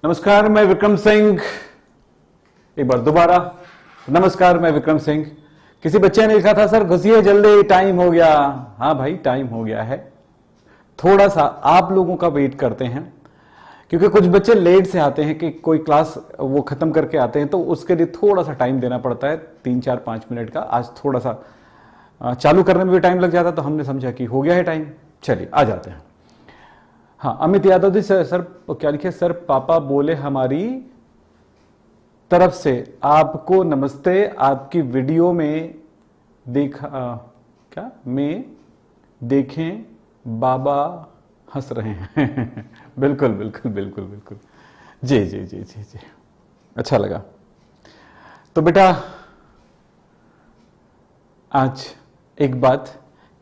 नमस्कार, मैं विक्रम सिंह। एक बार दोबारा नमस्कार, मैं विक्रम सिंह। किसी बच्चे ने लिखा था सर घुसिए जल्दी, टाइम हो गया। हाँ भाई, टाइम हो गया है। थोड़ा सा आप लोगों का वेट करते हैं क्योंकि कुछ बच्चे लेट से आते हैं कि कोई क्लास वो खत्म करके आते हैं, तो उसके लिए थोड़ा सा टाइम देना पड़ता है, 3-4-5 मिनट का। आज थोड़ा सा चालू करने में भी टाइम लग जाता, तो हमने समझा कि हो गया है टाइम, चलिए आ जाते हैं। हाँ, अमित यादव जी सर क्या लिखे? सर पापा बोले हमारी तरफ से आपको नमस्ते। आपकी वीडियो में देखा क्या में देखें बाबा हंस रहे हैं। बिल्कुल बिल्कुल बिल्कुल बिल्कुल, जी जी जी जी जी, अच्छा लगा। तो बेटा आज एक बात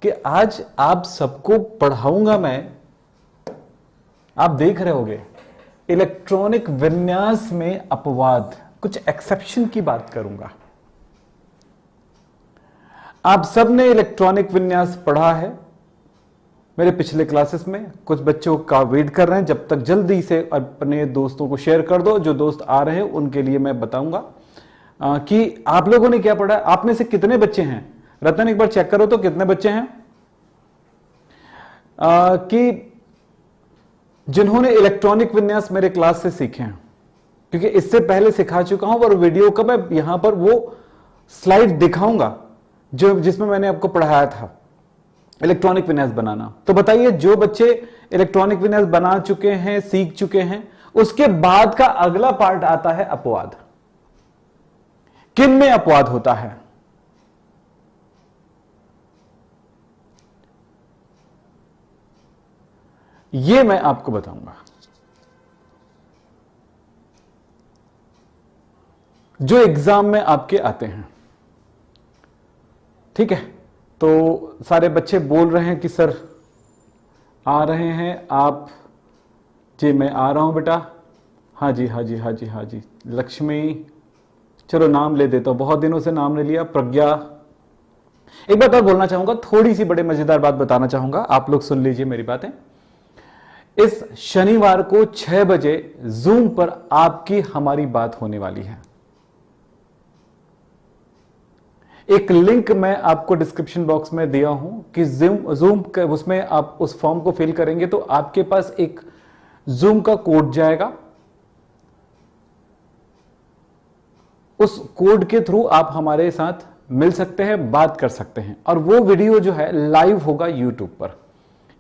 कि आज आप सबको पढ़ाऊंगा मैं, आप देख रहे होगे इलेक्ट्रॉनिक विन्यास में अपवाद, कुछ एक्सेप्शन की बात करूंगा। आप सबने इलेक्ट्रॉनिक विन्यास पढ़ा है मेरे पिछले क्लासेस में। कुछ बच्चों का वेट कर रहे हैं, जब तक जल्दी से अपने दोस्तों को शेयर कर दो। जो दोस्त आ रहे हैं उनके लिए मैं बताऊंगा कि आप लोगों ने क्या पढ़ा है। आप में से कितने बच्चे हैं? रतन एक बार चेक करो तो कितने बच्चे हैं कि जिन्होंने इलेक्ट्रॉनिक विन्यास मेरे क्लास से सीखे हैं, क्योंकि इससे पहले सिखा चुका हूं और वीडियो का मैं यहां पर वो स्लाइड दिखाऊंगा जो जिसमें मैंने आपको पढ़ाया था इलेक्ट्रॉनिक विन्यास बनाना। तो बताइए, जो बच्चे इलेक्ट्रॉनिक विन्यास बना चुके हैं, सीख चुके हैं, उसके बाद का अगला पार्ट आता है अपवाद। किन में अपवाद होता है? यह मैं आपको बताऊंगा। जो एग्जाम में आपके आते हैं, ठीक है? तो सारे बच्चे बोल रहे हैं कि सर आ रहे हैं आप। जी मैं आ रहा हूं बेटा। हाँ जी हाँ जी हाँ जी हाँ जी। लक्ष्मी, चलो नाम ले देता हूं, बहुत दिनों से नाम ले लिया। प्रज्ञा। एक बात और बोलना चाहूंगा, थोड़ी सी बड़े मजेदार बात बताना चाहूंगा, आप लोग सुन लीजिए मेरी बातें। इस शनिवार को 6 बजे जूम पर आपकी हमारी बात होने वाली है। एक लिंक मैं आपको डिस्क्रिप्शन बॉक्स में दिया हूं कि जूम उसमें आप उस फॉर्म को फिल करेंगे तो आपके पास एक जूम का कोड जाएगा। उस कोड के थ्रू आप हमारे साथ मिल सकते हैं, बात कर सकते हैं, और वो वीडियो जो है लाइव होगा यूट्यूब पर,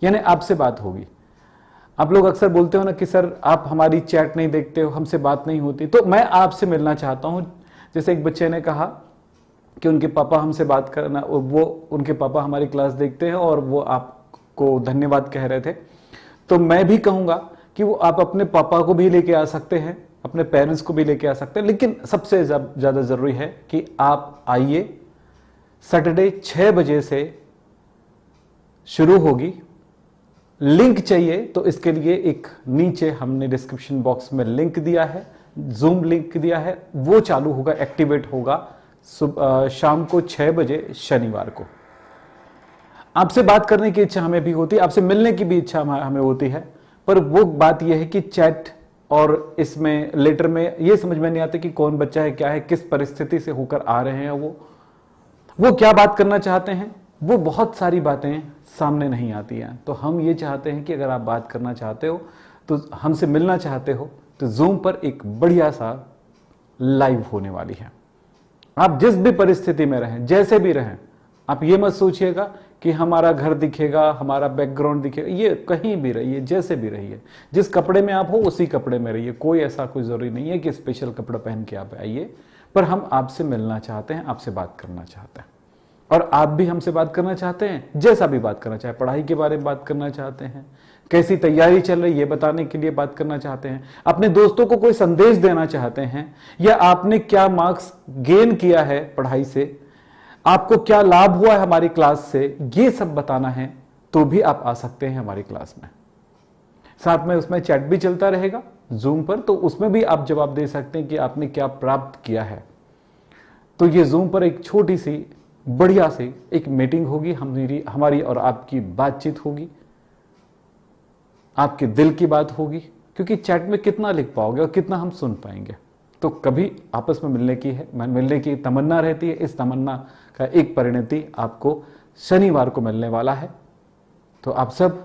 यानी आपसे बात होगी। आप लोग अक्सर बोलते हो ना कि सर आप हमारी चैट नहीं देखते हो, हमसे बात नहीं होती, तो मैं आपसे मिलना चाहता हूं। जैसे एक बच्चे ने कहा कि उनके पापा हमसे बात करना, वो उनके पापा हमारी क्लास देखते हैं और वो आपको धन्यवाद कह रहे थे। तो मैं भी कहूंगा कि वो आप अपने पापा को भी लेके आ सकते हैं, अपने पेरेंट्स को भी लेके आ सकते हैं, लेकिन सबसे ज्यादा जरूरी है कि आप आइए। सैटरडे 6 बजे से शुरू होगी। लिंक चाहिए तो इसके लिए एक नीचे हमने डिस्क्रिप्शन बॉक्स में लिंक दिया है, जूम लिंक दिया है, वो चालू होगा, एक्टिवेट होगा शाम को 6 बजे शनिवार को। आपसे बात करने की इच्छा हमें भी होती है, आपसे मिलने की भी इच्छा हमें होती है, पर वो बात यह है कि चैट और इसमें लेटर में ये समझ में नहीं आता कि कौन बच्चा है, क्या है, किस परिस्थिति से होकर आ रहे हैं, वो क्या बात करना चाहते हैं, वो बहुत सारी बातें सामने नहीं आती हैं। तो हम ये चाहते हैं कि अगर आप बात करना चाहते हो, तो हमसे मिलना चाहते हो, तो जूम पर एक बढ़िया सा लाइव होने वाली है। आप जिस भी परिस्थिति में रहें, जैसे भी रहें, आप ये मत सोचिएगा कि हमारा घर दिखेगा, हमारा बैकग्राउंड दिखेगा। ये कहीं भी रहिए, जैसे भी रहिए, जिस कपड़े में आप हो उसी कपड़े में रहिए। कोई ऐसा कोई जरूरी नहीं है कि स्पेशल कपड़ा पहन के आप आइए, पर हम आपसे मिलना चाहते हैं, आपसे बात करना चाहते हैं, और आप भी हमसे बात करना चाहते हैं, जैसा भी बात करना चाहे, पढ़ाई के बारे में बात करना चाहते हैं, कैसी तैयारी चल रही है ये बताने के लिए बात करना चाहते हैं, अपने दोस्तों को कोई संदेश देना चाहते हैं, या आपने क्या मार्क्स गेन किया है पढ़ाई से, आपको क्या लाभ हुआ है हमारी क्लास से, ये सब बताना है, तो भी आप आ सकते हैं हमारी क्लास में। साथ में उसमें चैट भी चलता रहेगा जूम पर, तो उसमें भी आप जवाब दे सकते हैं कि आपने क्या प्राप्त किया है। तो ये जूम पर एक छोटी सी बढ़िया सी एक मीटिंग होगी, हमारी और आपकी बातचीत होगी, आपके दिल की बात होगी, क्योंकि चैट में कितना लिख पाओगे और कितना हम सुन पाएंगे। तो कभी आपस में मिलने की तमन्ना रहती है। इस तमन्ना का एक परिणति आपको शनिवार को मिलने वाला है। तो आप सब,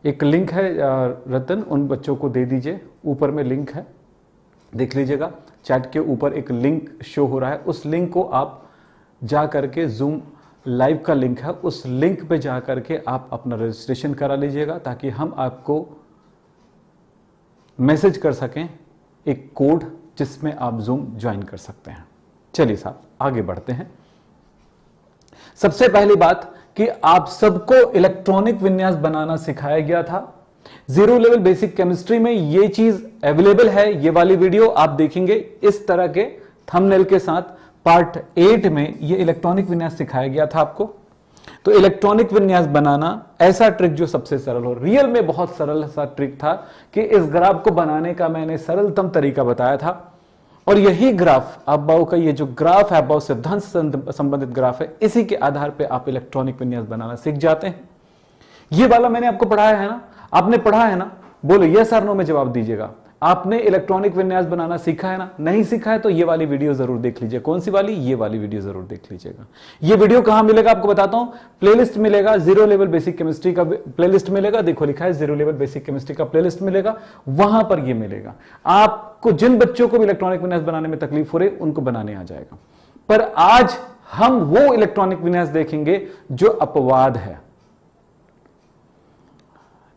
एक लिंक है रतन, उन बच्चों को दे दीजिए, ऊपर में लिंक है, देख लीजिएगा। चैट के ऊपर एक लिंक शो हो रहा है, उस लिंक को आप जा करके, जूम लाइव का लिंक है, उस लिंक पे जा करके आप अपना रजिस्ट्रेशन करा लीजिएगा, ताकि हम आपको मैसेज कर सकें एक कोड जिसमें आप जूम ज्वाइन कर सकते हैं। चलिए साहब आगे बढ़ते हैं। सबसे पहली बात कि आप सबको इलेक्ट्रॉनिक विन्यास बनाना सिखाया गया था। जीरो लेवल बेसिक केमिस्ट्री में ये चीज अवेलेबल है। ये वाली वीडियो आप देखेंगे इस तरह के थंबनेल के साथ। पार्ट 8 में ये इलेक्ट्रॉनिक विन्यास सिखाया गया था आपको। तो इलेक्ट्रॉनिक विन्यास बनाना ऐसा ट्रिक जो सबसे सरल हो, रियल में बहुत सरल सा ट्रिक था कि इस ग्राफ को बनाने का मैंने सरलतम तरीका बताया था। और यही ग्राफ अब्बाओ का, ये जो ग्राफ है अब्बाओ सिद्धांत से संबंधित ग्राफ है, इसी के आधार पे आप इलेक्ट्रॉनिक विन्यास बनाना सीख जाते हैं। ये वाला मैंने आपको पढ़ाया है ना, आपने पढ़ा है ना, बोलो यस और नो में जवाब दीजिएगा। आपने इलेक्ट्रॉनिक विन्यास बनाना सीखा है ना? नहीं सीखा है तो ये वाली वीडियो जरूर देख लीजिए। कौन सी वाली? ये वाली वीडियो जरूर देख लीजिएगा। ये वीडियो कहां मिलेगा आपको बताता हूं, प्लेलिस्ट मिलेगा, जीरो लेवल बेसिक केमिस्ट्री का प्लेलिस्ट मिलेगा। देखो लिखा है जीरो लेवल बेसिक केमिस्ट्री का प्लेलिस्ट मिलेगा, वहां पर ये मिलेगा। आपको जिन बच्चों को भी इलेक्ट्रॉनिक विन्यास बनाने में तकलीफ हो रही उनको बनाने आ जाएगा। पर आज हम वो इलेक्ट्रॉनिक विन्यास देखेंगे जो अपवाद है,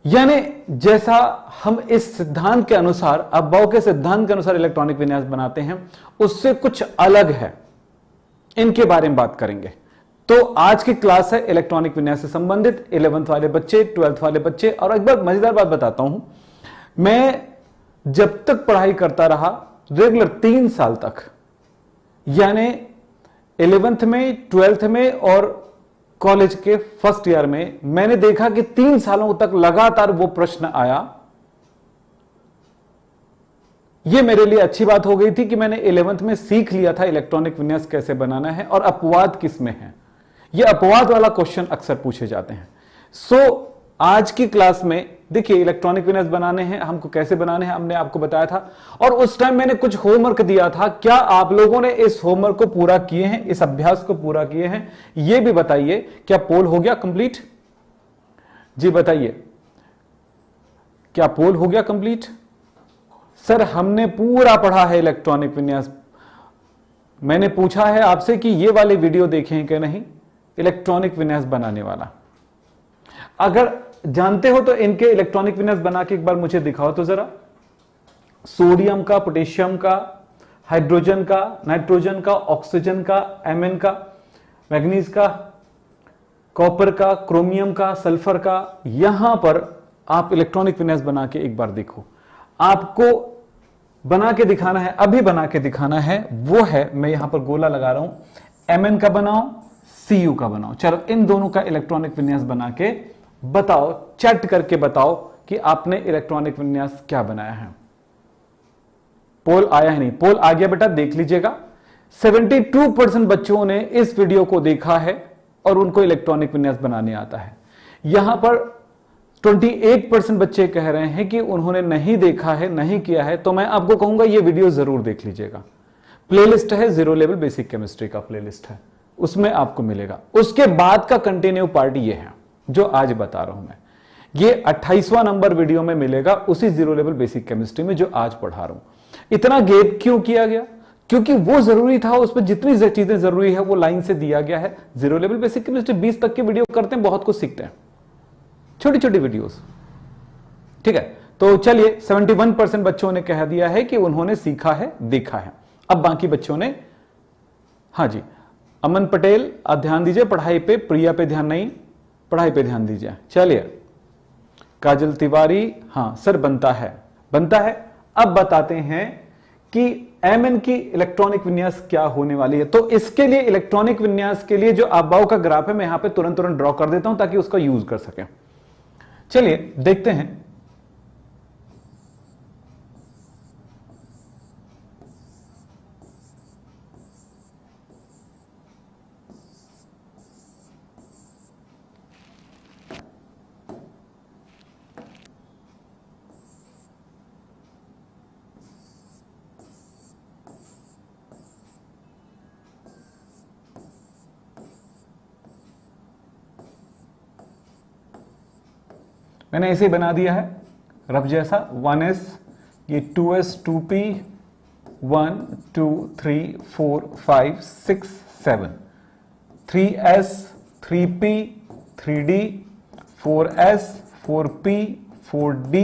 यानी जैसा हम इस सिद्धांत के अनुसार, अब्बाओ के सिद्धांत के अनुसार इलेक्ट्रॉनिक विन्यास बनाते हैं, उससे कुछ अलग है। इनके बारे में बात करेंगे। तो आज की क्लास है इलेक्ट्रॉनिक विन्यास से संबंधित। 11th वाले बच्चे, 12th वाले बच्चे। और एक बार मजेदार बात बताता हूं, मैं जब तक पढ़ाई करता रहा रेगुलर 3 साल तक, यानी 11th में, 12th में और कॉलेज के फर्स्ट ईयर में, मैंने देखा कि 3 सालों तक लगातार वो प्रश्न आया। ये मेरे लिए अच्छी बात हो गई थी कि मैंने 11th में सीख लिया था इलेक्ट्रॉनिक विन्यास कैसे बनाना है और अपवाद किस में है। ये अपवाद वाला क्वेश्चन अक्सर पूछे जाते हैं। सो आज की क्लास में देखिए इलेक्ट्रॉनिक विन्यास बनाने हैं, हमको कैसे बनाने हैं हमने आपको बताया था। और उस टाइम मैंने कुछ होमवर्क दिया था। क्या आप लोगों ने इस होमवर्क को पूरा किए हैं, इस अभ्यास को पूरा किए हैं? यह भी बताइए, क्या पोल हो गया कंप्लीट? जी बताइए, क्या पोल हो गया कंप्लीट? सर हमने पूरा पढ़ा है इलेक्ट्रॉनिक विन्यास। मैंने पूछा है आपसे कि ये वाली वीडियो देखें कि नहीं, इलेक्ट्रॉनिक विन्यास बनाने वाला। अगर जानते हो तो इनके इलेक्ट्रॉनिक विन्यास बना के एक बार मुझे दिखाओ तो जरा। सोडियम का, पोटेशियम का, हाइड्रोजन का, नाइट्रोजन का, ऑक्सीजन का, एमएन का, मैग्नीज का, कॉपर का, क्रोमियम का, सल्फर का। यहां पर आप इलेक्ट्रॉनिक विन्यास बना के एक बार देखो। आपको बना के दिखाना है, अभी बना के दिखाना है। वो है, मैं यहां पर गोला लगा रहा हूं, एमएन का बनाओ, सीयू का बनाओ। चलो इन दोनों का इलेक्ट्रॉनिक विन्यास बना के बताओ, चैट करके बताओ कि आपने इलेक्ट्रॉनिक विन्यास क्या बनाया है। पोल आया है नहीं? पोल आ गया बेटा, देख लीजिएगा। 72% बच्चों ने इस वीडियो को देखा है और उनको इलेक्ट्रॉनिक विन्यास बनाने आता है। यहां पर 28% बच्चे कह रहे हैं कि उन्होंने नहीं देखा है, नहीं किया है। तो मैं आपको कहूंगा ये वीडियो जरूर देख लीजिएगा। प्लेलिस्ट है, जीरो लेवल बेसिक केमिस्ट्री का प्लेलिस्ट है, उसमें आपको मिलेगा। उसके बाद का कंटिन्यू पार्ट ये है जो आज बता रहा हूं मैं। ये 28वां नंबर वीडियो में मिलेगा, उसी जीरो लेवल बेसिक केमिस्ट्री में जो आज पढ़ा रहा हूं। इतना गैप क्यों किया गया? क्योंकि वो जरूरी था, उस पर जितनी चीजें जरूरी है वो लाइन से दिया गया है। जीरो लेवल बेसिक केमिस्ट्री 20 तक के वीडियो करते हैं, बहुत कुछ सीखते हैं, छोटी छोटी वीडियोस। ठीक है, तो चलिए 71% बच्चों ने कह दिया है कि उन्होंने सीखा है, देखा है। अब बाकी बच्चों ने, हाँ जी, अमन पटेल आप ध्यान दीजिए पढ़ाई पे, प्रिया पे ध्यान नहीं, पढ़ाई पे ध्यान दीजिए। चलिए काजल तिवारी, हाँ सर बनता है, बनता है। अब बताते हैं कि एमएन की इलेक्ट्रॉनिक विन्यास क्या होने वाली है। तो इसके लिए इलेक्ट्रॉनिक विन्यास के लिए जो अब्बाओ का ग्राफ है मैं यहां पे तुरंत ड्रॉ कर देता हूं ताकि उसका यूज कर सकें। चलिए देखते हैं। मैंने ऐसे ही बना दिया है रफ जैसा। 1s, ये 2s 2p, 1 2 3 4 5 6 7, 3s 3p 3d, 4s 4p 4d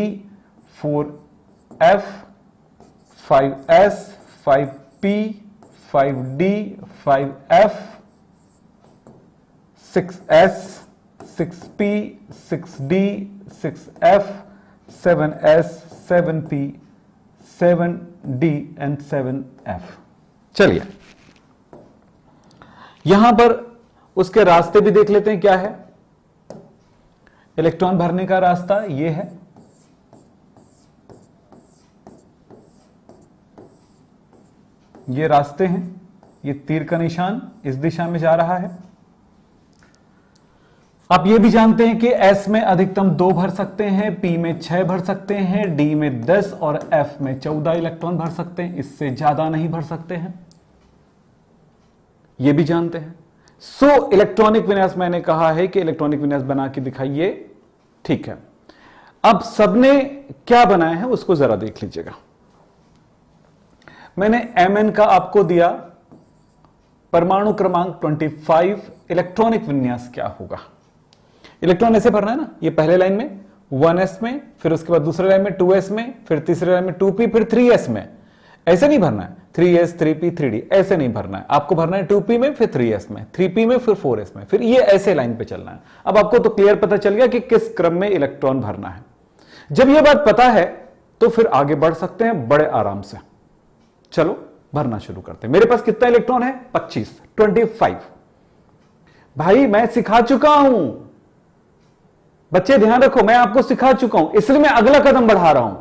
4f, 5s 5p 5d 5f, 6s 6p 6d 6f, 7s 7p 7d and 7f। चलिए यहां पर उसके रास्ते भी देख लेते हैं क्या है। इलेक्ट्रॉन भरने का रास्ता ये है, ये रास्ते हैं, ये तीर का निशान इस दिशा में जा रहा है। आप ये भी जानते हैं कि S में अधिकतम 2 भर सकते हैं, P में 6 भर सकते हैं, D में 10 और F में 14 इलेक्ट्रॉन भर सकते हैं, इससे ज्यादा नहीं भर सकते हैं, ये भी जानते हैं। सो इलेक्ट्रॉनिक विन्यास मैंने कहा है कि इलेक्ट्रॉनिक विन्यास बना के दिखाइए, ठीक है। अब सबने क्या बनाया है उसको जरा देख लीजिएगा। मैंने Mn का आपको दिया परमाणु क्रमांक 25, इलेक्ट्रॉनिक विन्यास क्या होगा। इलेक्ट्रॉन ऐसे भरना है ना, ये पहले लाइन में 1s में, फिर उसके बाद दूसरे लाइन में 2s में, फिर तीसरे लाइन में 2p, फिर 3s में। ऐसे नहीं भरना है 3s 3p 3d, ऐसे नहीं भरना है। आपको भरना है 2p में, फिर 3s में, 3p में, फिर 4s में, फिर ये ऐसे लाइन पे चलना है। अब आपको तो क्लियर पता चल गया कि किस क्रम में इलेक्ट्रॉन भरना है। जब ये बात पता है तो फिर आगे बढ़ सकते हैं बड़े आराम से। चलो भरना शुरू करते हैं। मेरे पास कितना इलेक्ट्रॉन है? 25। भाई मैं सिखा चुका हूं, बच्चे ध्यान रखो, मैं आपको सिखा चुका हूं, इसलिए मैं अगला कदम बढ़ा रहा हूं।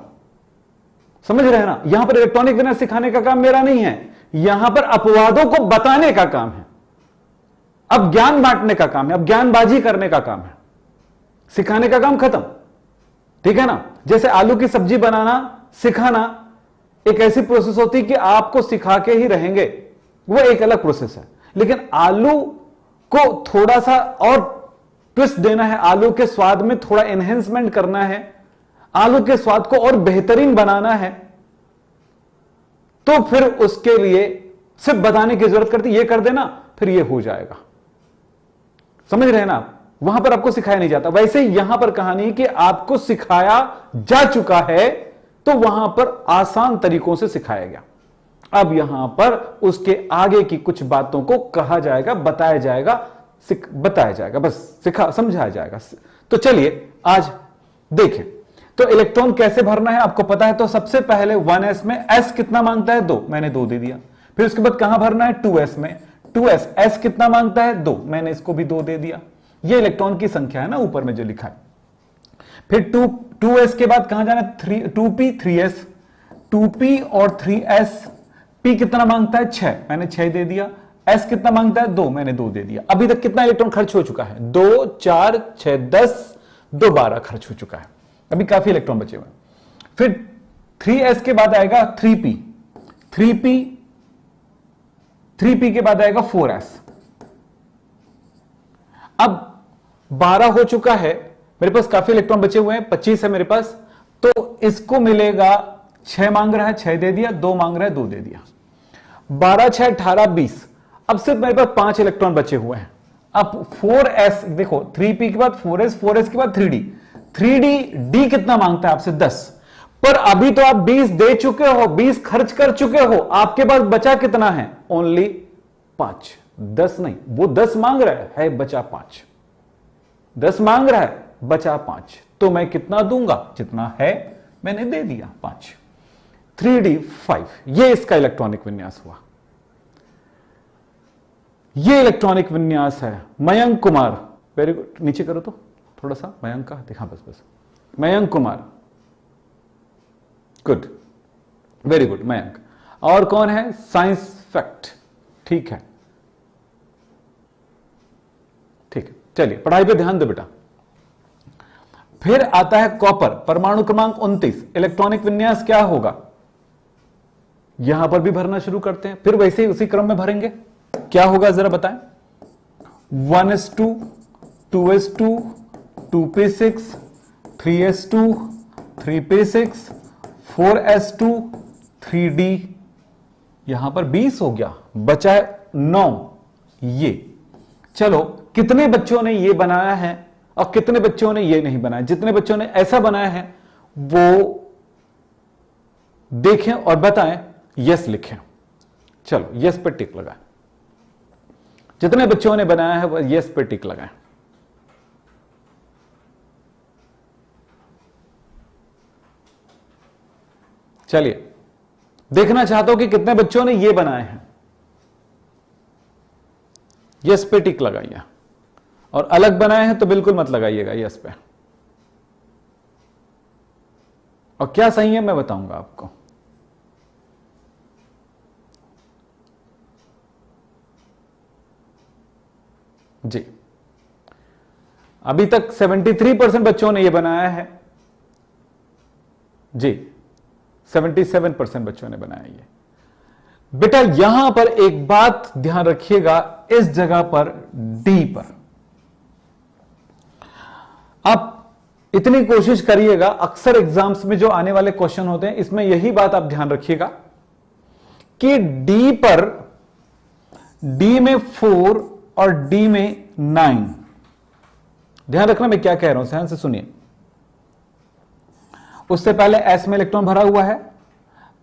समझ रहे हैं ना? यहां पर इलेक्ट्रॉनिक विन्यास सिखाने का काम मेरा नहीं है, यहां पर अपवादों को बताने का काम है। अब ज्ञान बांटने का काम है, अब ज्ञानबाजी करने का काम है, सिखाने का काम खत्म। ठीक है ना? जैसे आलू की सब्जी बनाना सिखाना एक ऐसी प्रोसेस होती है कि आपको सिखा के ही रहेंगे, वो एक अलग प्रोसेस है। लेकिन आलू को थोड़ा सा और ट्विस्ट देना है, आलू के स्वाद में थोड़ा एनहेंसमेंट करना है, आलू के स्वाद को और बेहतरीन बनाना है, तो फिर उसके लिए सिर्फ बताने की जरूरत करती, ये कर देना फिर ये हो जाएगा। समझ रहे हैं ना आप? वहां पर आपको सिखाया नहीं जाता। वैसे ही यहां पर कहानी है कि आपको सिखाया जा चुका है, तो वहां पर आसान तरीकों से सिखाया गया। अब यहां पर उसके आगे की कुछ बातों को कहा जाएगा, बताया जाएगा, बताया जाएगा, बस सिखा समझाया जाएगा। तो चलिए आज देखें तो इलेक्ट्रॉन कैसे भरना है आपको पता है। तो सबसे पहले 1s में s कितना मांगता है? 2, मैंने 2 दे दिया। फिर उसके बाद कहां भरना है? 2s में, 2s s कितना मांगता है? 2, मैंने इसको भी 2 दे दिया। ये इलेक्ट्रॉन की संख्या है ना ऊपर में जो लिखा है। फिर 2s के बाद कहां जाना है? 2p 3s, 2p और 3s। p कितना मांगता है? 6, मैंने 6 दे दिया। s कितना मांगता है? 2, मैंने 2 दे दिया। अभी तक कितना इलेक्ट्रॉन खर्च हो चुका है? 2 4 6 10, 2 12 खर्च हो चुका है। अभी काफी इलेक्ट्रॉन बचे हुए हैं। फिर 3s के बाद आएगा 3p, 3p के बाद आएगा 4s। अब 12 हो चुका है, मेरे पास काफी इलेक्ट्रॉन बचे हुए हैं, 25 है मेरे पास, तो इसको मिलेगा 6 मांग रहा है, 6 दे दिया, 2 मांग रहा है, 2 दे दिया। 12 6 18 20। अब सिर्फ मेरे पास 5 इलेक्ट्रॉन बचे हुए हैं। अब 4s देखो, 3p के बाद 4s, 4s के बाद 3d, 3d कितना मांगता है आपसे? 10। पर अभी तो आप 20 दे चुके हो, 20 खर्च कर चुके हो, आपके पास बचा कितना है? ओनली 5, 10 नहीं, वो 10 मांग रहा है बचा 5, 10 मांग रहा है बचा 5, तो मैं कितना दूंगा? जितना है मैंने दे दिया 5। 3d 5, ये इसका इलेक्ट्रॉनिक विन्यास हुआ। ये इलेक्ट्रॉनिक विन्यास है। मयंक कुमार, वेरी गुड, नीचे करो तो थोड़ा सा, मयंक का देखा, बस Mayank Kumar, good, very good Mayank. और कौन है? साइंस फैक्ट, ठीक है, ठीक है। चलिए पढ़ाई पे ध्यान दो बेटा। फिर आता है कॉपर, परमाणु क्रमांक 29, इलेक्ट्रॉनिक विन्यास क्या होगा? यहां पर भी भरना शुरू करते हैं, फिर वैसे ही उसी क्रम में भरेंगे। क्या होगा जरा बताएं? 1s2, 2s2, 2p6, 3s2 3p6 4s2 3d, यहां पर 20 हो गया, बचा 9। ये चलो कितने बच्चों ने ये बनाया है और कितने बच्चों ने ये नहीं बनाया? जितने बच्चों ने ऐसा बनाया है वो देखें और बताएं, यस लिखें। चलो यस पे टिक लगाएं। जितने बच्चों ने बनाया है वो यस पे टिक लगाएं। चलिए देखना चाहता हूं कि कितने बच्चों ने ये बनाए हैं। यस पे टिक लगाइए, और अलग बनाए हैं तो बिल्कुल मत लगाइएगा यस पे। और क्या सही है मैं बताऊंगा आपको। जी, अभी तक 73% बच्चों ने यह बनाया है। जी, 77% बच्चों ने बनाया ये। बेटा यहां पर एक बात ध्यान रखिएगा, इस जगह पर डी पर आप इतनी कोशिश करिएगा, अक्सर एग्जाम्स में जो आने वाले क्वेश्चन होते हैं इसमें यही बात आप ध्यान रखिएगा कि डी पर, डी में 4 और डी में 9। ध्यान रखना मैं क्या कह रहा हूं, ध्यान से सुनिए। उससे पहले एस में इलेक्ट्रॉन भरा हुआ है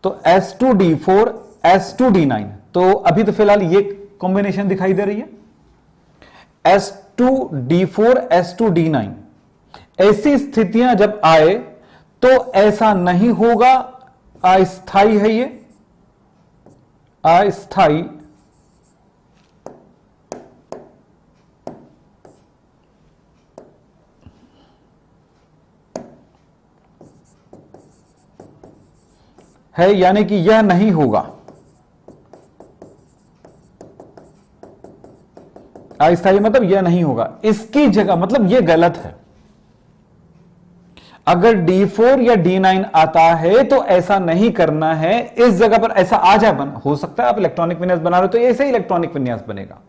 तो s2d4 s2d9, तो अभी तो फिलहाल ये कॉम्बिनेशन दिखाई दे रही है s2d4 s2d9। ऐसी स्थितियां जब आए तो ऐसा नहीं होगा, अस्थाई है ये, अस्थाई है, यानी कि यह नहीं होगा। अस्थाई मतलब यह नहीं होगा, इसकी जगह मतलब यह गलत है। अगर D4 या D9 आता है तो ऐसा नहीं करना है, इस जगह पर ऐसा आ जाए। हो सकता है आप इलेक्ट्रॉनिक विन्यास बना रहे हो तो ऐसे ही इलेक्ट्रॉनिक विन्यास बनेगा,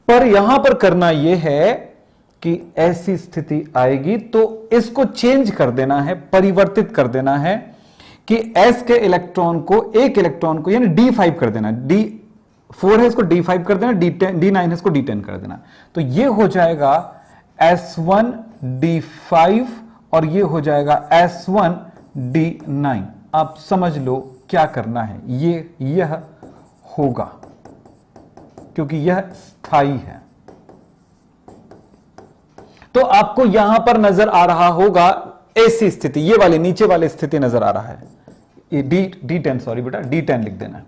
पर यहां पर करना यह है कि ऐसी स्थिति आएगी तो इसको चेंज कर देना है, परिवर्तित कर देना है कि S के इलेक्ट्रॉन को, एक इलेक्ट्रॉन को यानी D5 कर देना। D4 है इसको D5 कर देना, D9 है इसको D10 कर देना। तो ये हो जाएगा S1 D5 और ये हो जाएगा S1 D9। आप समझ लो क्या करना है, यह होगा क्योंकि यह स्थायी है। तो आपको यहां पर नजर आ रहा होगा ऐसी स्थिति, ये वाली नीचे वाली स्थिति नजर आ रहा है। D10 सॉरी बेटा, D10 लिख देना।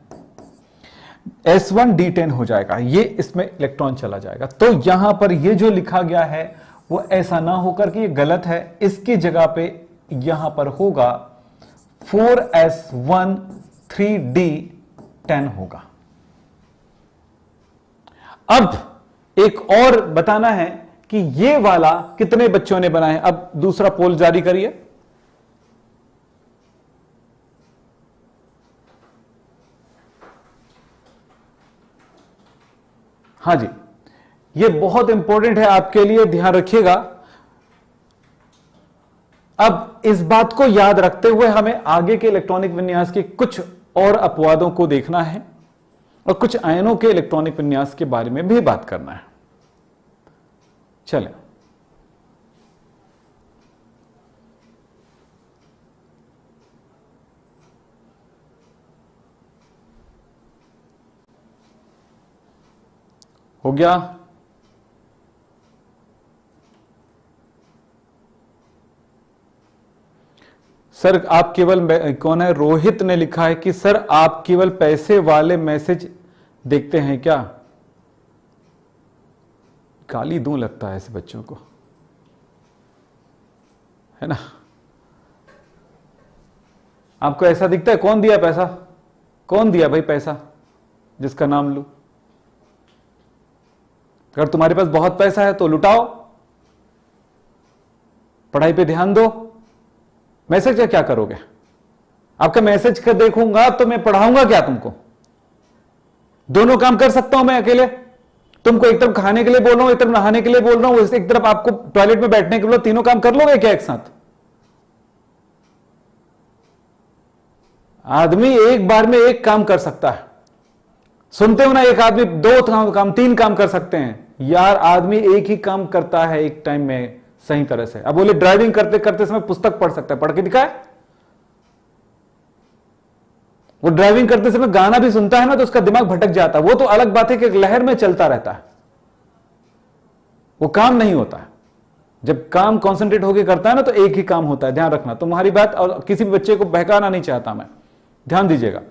S1 D10 हो जाएगा, ये इसमें इलेक्ट्रॉन चला जाएगा। तो यहां पर ये जो लिखा गया है वो ऐसा ना होकर कि ये गलत है, इसकी जगह पे यहां पर होगा 4s1 3d10 होगा। अब एक और बताना है कि ये वाला कितने बच्चों ने बनाया है। अब दूसरा पोल जारी करिए। हां जी, ये बहुत इंपॉर्टेंट है आपके लिए, ध्यान रखिएगा। अब इस बात को याद रखते हुए हमें आगे के इलेक्ट्रॉनिक विन्यास के कुछ और अपवादों को देखना है और कुछ आयनों के इलेक्ट्रॉनिक विन्यास के बारे में भी बात करना है। चलें, हो गया। सर आप केवल, कौन है, रोहित ने लिखा है कि सर आप केवल पैसे वाले मैसेज देखते हैं क्या? गाली दूं लगता है ऐसे बच्चों को, है ना। आपको ऐसा दिखता है कौन दिया पैसा, कौन दिया भाई पैसा जिसका नाम लूं? अगर तुम्हारे पास बहुत पैसा है तो लुटाओ, पढ़ाई पे ध्यान दो। मैसेज क्या करोगे? आपका मैसेज कर देखूंगा तो मैं पढ़ाऊंगा क्या तुमको? दोनों काम कर सकता हूं मैं अकेले? तुमको एक तरफ खाने के लिए बोल रहा हूं, एक तरफ नहाने के लिए बोल रहा हूं, एक तरफ आपको टॉयलेट में बैठने के लिए, तीनों काम कर लोगे क्या एक साथ? आदमी एक बार में एक काम कर सकता है। सुनते हो ना, एक आदमी दो काम, तीन काम कर सकते हैं। यार आदमी एक ही काम करता है एक टाइम में सही तरह से। अब बोले ड्राइविंग करते करते समय पुस्तक पढ़ सकता है, पढ़ के दिखाए। वो ड्राइविंग करते समय गाना भी सुनता है ना तो उसका दिमाग भटक जाता है। वो तो अलग बात है कि एक लहर में चलता रहता है, वो काम नहीं होता है। जब काम कॉन्सेंट्रेट होकर करता है ना तो एक ही काम होता है, ध्यान रखना। तुम्हारी बात, और किसी भी बच्चे को बहकाना नहीं चाहता मैं, ध्यान दीजिएगा।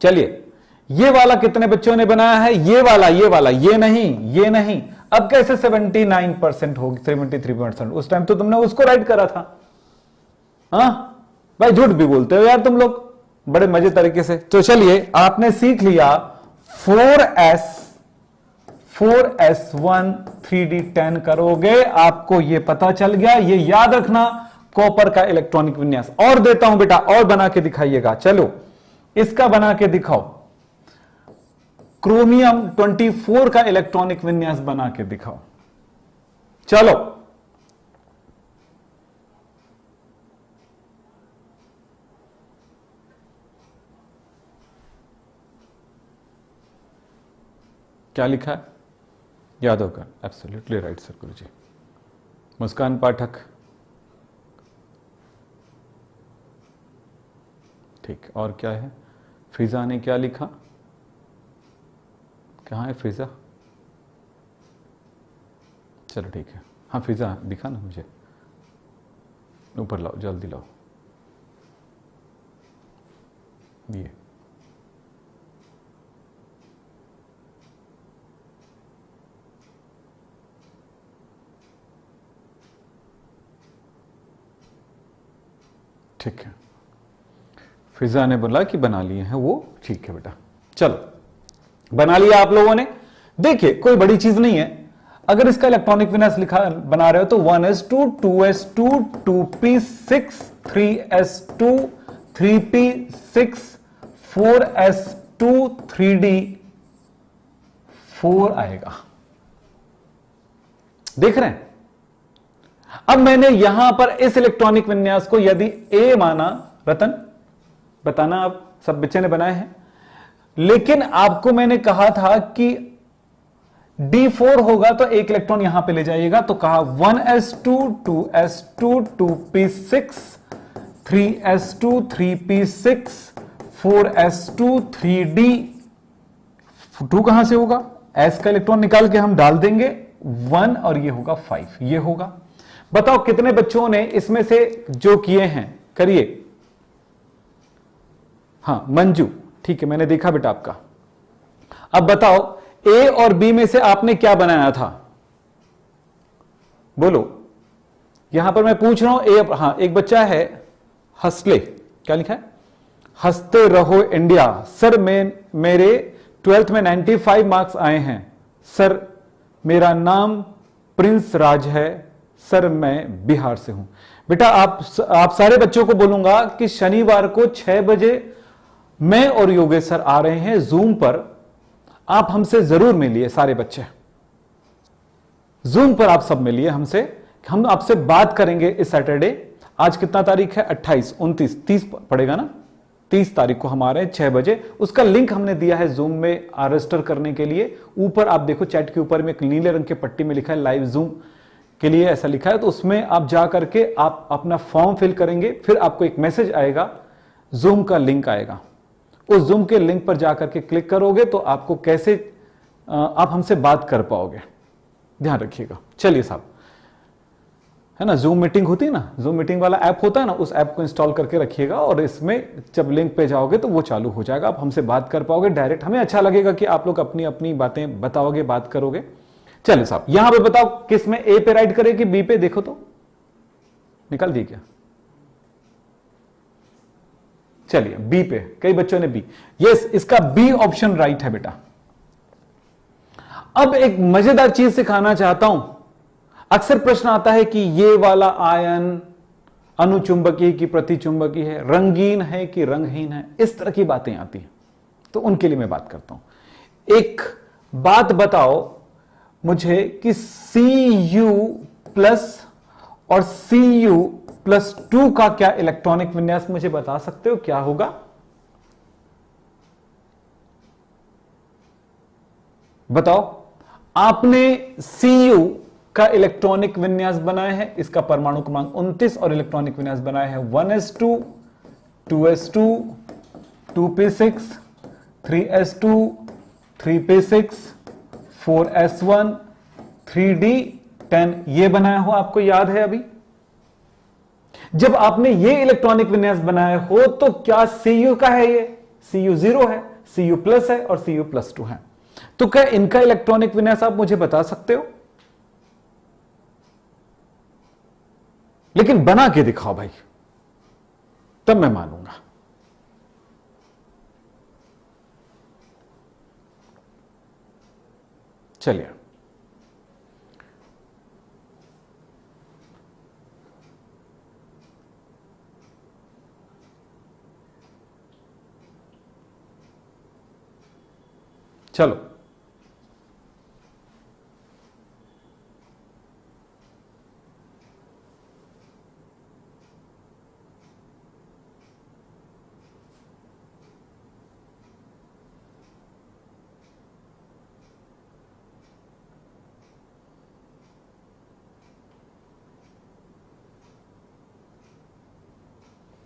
चलिए, ये वाला कितने बच्चों ने बनाया है? ये वाला, ये नहीं। अब कैसे 79% होगी, 73%? उस टाइम तो तुमने उसको राइट करा था। हाँ भाई, झूठ भी बोलते हो यार तुम लोग बड़े मजे तरीके से। तो चलिए, आपने सीख लिया 4S1 3D10 करोगे, आपको ये पता चल गया। ये याद रखना, कॉपर का इलेक्ट्रॉनिक विन्यास। और देता हूं बेटा, और बना के दिखाइएगा। चलो इसका बना के दिखाओ, क्रोमियम 24 का इलेक्ट्रॉनिक विन्यास बना के दिखाओ। चलो क्या लिखा है? याद होगा? एब्सोल्युटली राइट सर गुरुजी। मुस्कान पाठक, ठीक। और क्या है? फिजा ने क्या लिखा? कहाँ है फिजा? चलो ठीक है। हाँ फिजा दिखा ना मुझे, ऊपर लाओ, जल्दी लाओ। ये ठीक है। फिजा ने बोला कि बना लिए हैं वो, ठीक है बेटा। चलो बना लिया आप लोगों ने। देखिए कोई बड़ी चीज नहीं है। अगर इसका इलेक्ट्रॉनिक विन्यास लिखा बना रहे हो तो 1s2 2s2 2p6 3s2 3p6 4s2 3d4 आएगा। देख रहे हैं? अब मैंने यहां पर इस इलेक्ट्रॉनिक विन्यास को यदि ए माना, रतन बताना, आप सब बच्चे ने बनाए हैं, लेकिन आपको मैंने कहा था कि D4 होगा तो एक इलेक्ट्रॉन यहां पे ले जाइएगा, तो कहा 1s2 2s2 2p6 3s2 3p6 4s2 3d2 कहां से होगा? s का इलेक्ट्रॉन निकाल के हम डाल देंगे 1 और ये होगा 5, ये होगा। बताओ कितने बच्चों ने इसमें से जो किए हैं, करिए। हां मंजू, ठीक है, मैंने देखा बेटा आपका। अब बताओ ए और बी में से आपने क्या बनाया था? बोलो। यहां पर मैं पूछ रहा हूं ए, हां एक बच्चा है हंसले, क्या लिखा है? हंसते रहो इंडिया। सर मेरे 12th में 95 मार्क्स आए हैं सर, मेरा नाम प्रिंस राज है सर, मैं बिहार से हूं। बेटा आप सारे बच्चों को बोलूंगा कि शनिवार को 6 बजे मैं और योगेश सर आ रहे हैं जूम पर, आप हमसे जरूर मिलिए। सारे बच्चे जूम पर आप सब मिलिए हमसे, हम आपसे बात करेंगे इस सैटरडे। आज कितना तारीख है? 28 29 30 पड़ेगा ना, 30 तारीख को हम आ रहे हैं 6 बजे। उसका लिंक हमने दिया है जूम में रजिस्टर करने के लिए। ऊपर आप देखो चैट के ऊपर में एक नीले रंग के पट्टी में लिखा है लाइव जूम के लिए, ऐसा लिखा है। तो उसमें आप जा करके आप अपना फॉर्म फिल करेंगे, फिर आपको एक मैसेज आएगा, जूम का लिंक आएगा। उस जूम के लिंक पर जाकर के क्लिक करोगे तो आपको कैसे आप हमसे बात कर पाओगे, ध्यान रखिएगा। चलिए साहब, है ना, जूम मीटिंग होती है ना, जूम मीटिंग वाला ऐप होता है ना, उस ऐप को इंस्टॉल करके रखिएगा और इसमें जब लिंक पे जाओगे तो वो चालू हो जाएगा। आप हमसे बात कर पाओगे डायरेक्ट। हमें अच्छा लगेगा कि आप लोग अपनी अपनी बातें बताओगे, बात करोगे। चलिए साहब, यहां पे बताओ किस में ए पे राइट करे कि बी पे? देखो तो निकाल दी क्या? चलिए बी पे, कई बच्चों ने बी। यस, इसका बी ऑप्शन राइट है बेटा। अब एक मजेदार चीज सिखाना चाहता हूं। अक्सर प्रश्न आता है कि ये वाला आयन अनुचुंबकीय की प्रतिचुंबकीय है, रंगीन है कि रंगहीन है, इस तरह की बातें आती हैं, तो उनके लिए मैं बात करता हूं। एक बात बताओ मुझे कि Cu प्लस और Cu प्लस 2 का क्या इलेक्ट्रॉनिक विन्यास मुझे बता सकते हो, क्या होगा? बताओ। आपने Cu का इलेक्ट्रॉनिक विन्यास बनाया है, इसका परमाणु क्रमांक 29 और इलेक्ट्रॉनिक विन्यास बनाया है 1s2 2s2 2p6 3s2 3p6 4s1 3d10 ये बनाया हो, आपको याद है? अभी जब आपने ये इलेक्ट्रॉनिक विन्यास बनाया हो तो क्या Cu का है? ये Cu 0 है, Cu प्लस है और Cu प्लस 2 है। तो क्या इनका इलेक्ट्रॉनिक विन्यास आप मुझे बता सकते हो? लेकिन बना के दिखाओ भाई, तब मैं मानूंगा। चलिए, चलो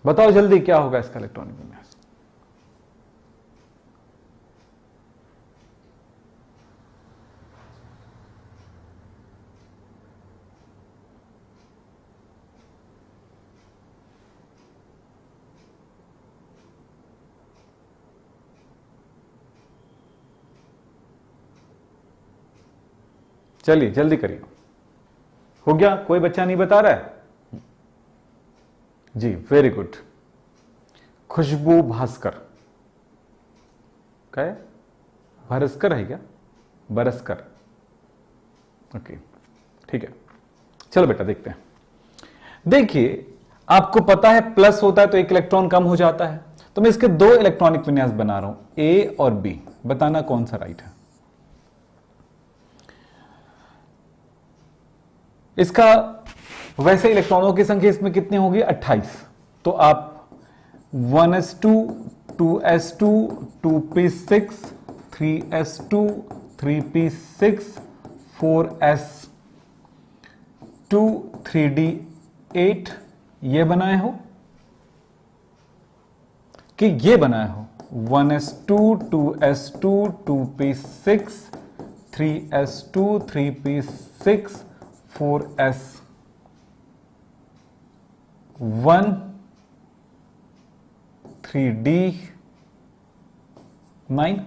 बताओ जल्दी, क्या होगा इसका इलेक्ट्रॉनिक विन्यास? चलिए जल्दी करिए। हो गया? कोई बच्चा नहीं बता रहा है? जी, वेरी गुड। खुशबू भास्कर, क्या है? भास्कर है क्या? बरसकर, ओके, ठीक है। चलो बेटा देखते हैं। देखिए, आपको पता है प्लस होता है तो एक इलेक्ट्रॉन कम हो जाता है, तो मैं इसके दो इलेक्ट्रॉनिक विन्यास बना रहा हूं, ए और बी। बताना कौन सा राइट है। इसका वैसे इलेक्ट्रॉनों की संख्या इसमें कितनी होगी? 28। तो आप 1s2 2s2 2p6 3s2 3p6 4s2 3d8 ये बनाए हो कि ये बनाए हो? 1s2 2s2 2p6 3s2 3p6 4s1 3d9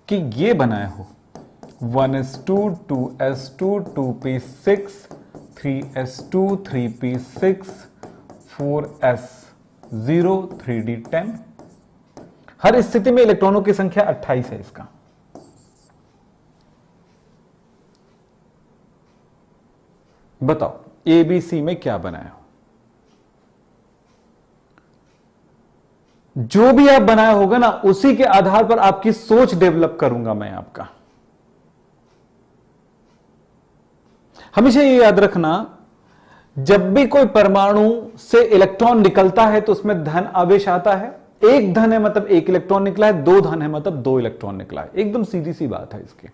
कि ये बनाए हो? 1s2 2s2 2p6 3s2 3p6 4s0 3d10। हर स्थिति में इलेक्ट्रॉनों की संख्या 28 है। इसका बताओ ए बी सी में क्या बनाया हो? जो भी आप बनाया होगा ना, उसी के आधार पर आपकी सोच डेवलप करूंगा मैं आपका। हमेशा ये याद रखना, जब भी कोई परमाणु से इलेक्ट्रॉन निकलता है तो उसमें धन आवेश आता है। एक धन है मतलब एक इलेक्ट्रॉन निकला है, दो धन है मतलब दो इलेक्ट्रॉन निकला है। एकदम सीधी सी बात है इसकी।